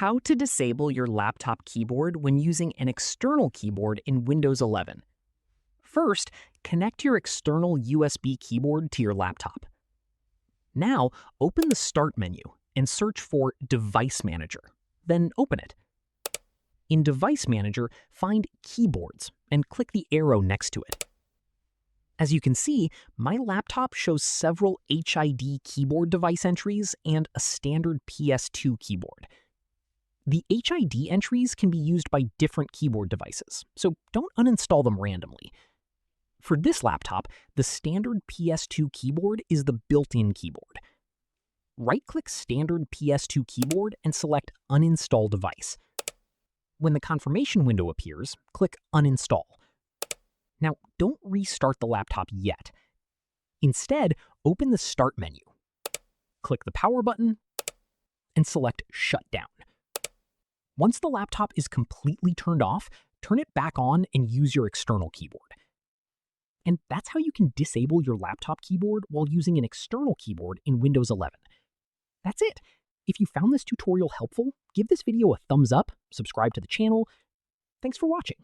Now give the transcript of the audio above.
How to disable your laptop keyboard when using an external keyboard in Windows 11. First, connect your external USB keyboard to your laptop. Now, open the Start menu and search for Device Manager. Then open it. In Device Manager, find Keyboards and click the arrow next to it. As you can see, my laptop shows several HID keyboard device entries and a standard PS2 keyboard. The HID entries can be used by different keyboard devices, so don't uninstall them randomly. For this laptop, the standard PS2 keyboard is the built-in keyboard. Right-click Standard PS2 Keyboard and select Uninstall Device. When the confirmation window appears, click Uninstall. Now, don't restart the laptop yet. Instead, open the Start menu. Click the Power button and select Shut Down. Once the laptop is completely turned off, turn it back on and use your external keyboard. And that's how you can disable your laptop keyboard while using an external keyboard in Windows 11. That's it. If you found this tutorial helpful, give this video a thumbs up, subscribe to the channel. Thanks for watching.